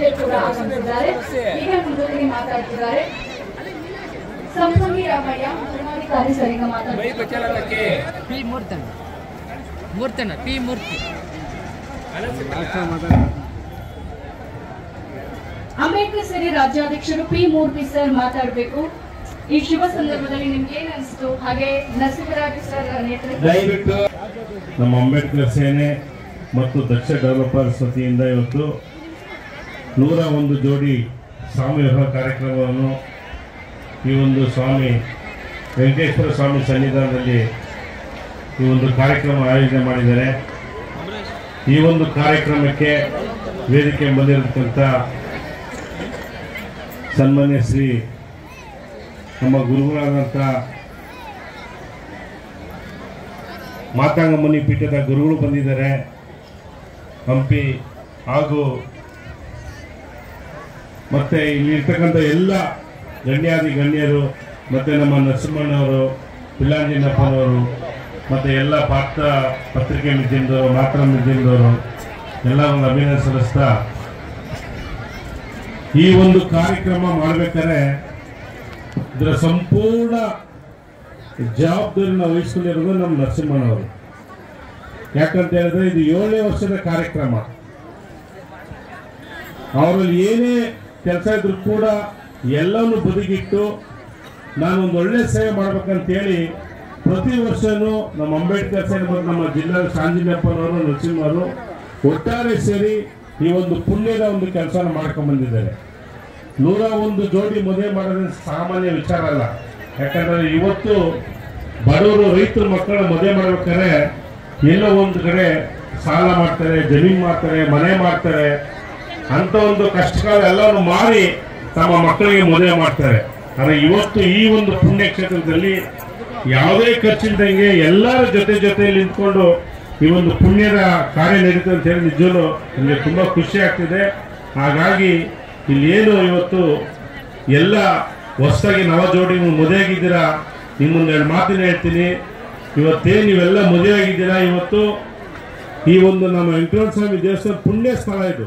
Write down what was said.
ಹಿರಿಯರು ಕೂಡ ಆಗಮಿಸಿದ್ದಾರೆ. ಈಗ ನಮ್ಮ ಜೊತೆಗೆ ಮಾತಾಡ್ತಿದ್ದಾರೆ ಸಂಪಂಗಿ ರಾಮಯ್ಯ, ಧರ್ಮಾಧಿಕಾರಿ. ಸರ್, ಈಗ ಅಂಬೇಡ್ಕರ್ ಸೇರಿ ರಾಜ್ಯಾಧ್ಯಕ್ಷರು ಪಿ ಮೂರ್ತಿ ಸರ್ ಮಾತಾಡಬೇಕು. ಈ ಶುಭ ಸಂದರ್ಭದಲ್ಲಿ ನಿಮ್ಗೆ ಏನ್ ಅನಿಸ್ತು? ಹಾಗೆ ನರಸಿಂಹರಾಜು ಸರ್ ನೇತೃತ್ವ. ದಯವಿಟ್ಟು ನಮ್ಮ ಅಂಬೇಡ್ಕರ್ ಸೇನೆ ಮತ್ತು ದಕ್ಷ ಡೆವಲಪರ್ಸ್ ವತಿಯಿಂದ ಇವತ್ತು 101 ಜೋಡಿ ಸ್ವಾಮಿ ವಿವಾಹ ಕಾರ್ಯಕ್ರಮವನ್ನು ಈ ಒಂದು ಸ್ವಾಮಿ ವೆಂಕಟೇಶ್ವರ ಸ್ವಾಮಿ ಸನ್ನಿಧಾನದಲ್ಲಿ ಈ ಒಂದು ಕಾರ್ಯಕ್ರಮ ಆಯೋಜನೆ ಮಾಡಿದ್ದಾರೆ. ಈ ಒಂದು ಕಾರ್ಯಕ್ರಮಕ್ಕೆ ವೇದಿಕೆ ಬಂದಿರತಕ್ಕಂಥ ಸನ್ಮಾನ್ಯ ಶ್ರೀ ನಮ್ಮ ಗುರುಗಳಾದಂಥ ಮಾತಾಂಗ ಮುನಿ ಪೀಠದ ಗುರುಗಳು ಬಂದಿದ್ದಾರೆ. ಹಂಪಿ ಹಾಗೂ ಮತ್ತು ಇಲ್ಲಿರ್ತಕ್ಕಂಥ ಎಲ್ಲ ಗಣ್ಯಾದಿ ಗಣ್ಯರು ಮತ್ತು ನಮ್ಮ ನರಸಿಂಹಣ್ಣವರು, ಪಿಲ್ಲಾಂಜಿನಪ್ಪನವರು ಮತ್ತು ಎಲ್ಲ ಪತ್ರಿಕೆ ಮಿದ್ದಿಂದವರು, ಮಾತ್ರ ಮಿದ್ದಿಂದವರು ಎಲ್ಲರನ್ನು ಅಭಿನಂದನೆ ಸಲ್ಲಿಸ್ತಾ ಈ ಒಂದು ಕಾರ್ಯಕ್ರಮ ಮಾಡಬೇಕಾದ್ರೆ ಇದರ ಸಂಪೂರ್ಣ ಜವಾಬ್ದಾರಿನ ವಹಿಸ್ಕೊಂಡಿರೋದು ನಮ್ಮ ನರಸಿಂಹಣ್ಣವರು. ಯಾಕಂತ ಹೇಳಿದ್ರೆ ಇದು 7ನೇ ವರ್ಷದ ಕಾರ್ಯಕ್ರಮ. ಅವರಲ್ಲಿ ಏನೇ ಕೆಲಸ ಇದ್ರೂ ಕೂಡ ಎಲ್ಲವನ್ನೂ ಬದಿಗಿಟ್ಟು ನಾನೊಂದು ಒಳ್ಳೆ ಸೇವೆ ಮಾಡ್ಬೇಕಂತೇಳಿ ಪ್ರತಿ ವರ್ಷವೂ ನಮ್ಮ ಅಂಬೇಡ್ಕರ್ ಸೇರಿ ಮತ್ತು ನಮ್ಮ ಜಿಲ್ಲಾ ಶಾಂಜಿನಪ್ಪನವರು, ನರಸಿಂಹರು ಒಟ್ಟಾರೆ ಸೇರಿ ಈ ಒಂದು ಪುಣ್ಯದ ಒಂದು ಕೆಲಸನ ಮಾಡ್ಕೊಂಡು ಬಂದಿದ್ದಾರೆ. 101 ಜೋಡಿ ಮದುವೆ ಮಾಡೋದು ಸಾಮಾನ್ಯ ವಿಚಾರ ಅಲ್ಲ. ಯಾಕಂದರೆ ಇವತ್ತು ಬಡವರು ರೈತರ ಮಕ್ಕಳ ಮದುವೆ ಮಾಡ್ಬೇಕಾದ್ರೆ ಎಲ್ಲೋ ಒಂದು ಕಡೆ ಸಾಲ ಮಾಡ್ತಾರೆ, ಜಮೀನು ಮಾಡ್ತಾರೆ, ಮನೆ ಮಾಡ್ತಾರೆ, ಅಂತ ಒಂದು ಕಷ್ಟಕಾಲ ಎಲ್ಲವನ್ನು ಮಾರಿ ತಮ್ಮ ಮಕ್ಕಳಿಗೆ ಮದುವೆ ಮಾಡ್ತಾರೆ. ಆದರೆ ಇವತ್ತು ಈ ಒಂದು ಪುಣ್ಯಕ್ಷೇತ್ರದಲ್ಲಿ ಯಾವುದೇ ಖರ್ಚಿಲ್ದಂಗೆ ಎಲ್ಲರ ಜೊತೆಯಲ್ಲಿ ನಿಂತ್ಕೊಂಡು ಈ ಒಂದು ಪುಣ್ಯದ ಕಾರ್ಯ ನಡೀತದೆ ಅಂತ ಹೇಳಿ ನಿಜವೂ ನನಗೆ ತುಂಬ ಖುಷಿ ಆಗ್ತಿದೆ. ಹಾಗಾಗಿ ಇಲ್ಲೇನು ಇವತ್ತು ಎಲ್ಲ ಹೊಸದಾಗಿ ನವ ಜೋಡಿ ಮದುವೆಯಾಗಿದ್ದೀರಾ, ನಿಮ್ಮೊಂದು 2 ಮಾತಿನ ಹೇಳ್ತೀನಿ. ಇವತ್ತೇನು ನೀವೆಲ್ಲ ಮದುವೆಯಾಗಿದ್ದೀರಾ, ಇವತ್ತು ಈ ಒಂದು ನಮ್ಮ ವೆಂಕಟೇಶ್ವರ ಸ್ವಾಮಿ ದೇವಸ್ಥಾನ ಪುಣ್ಯ ಸ್ಥಳ ಇದು.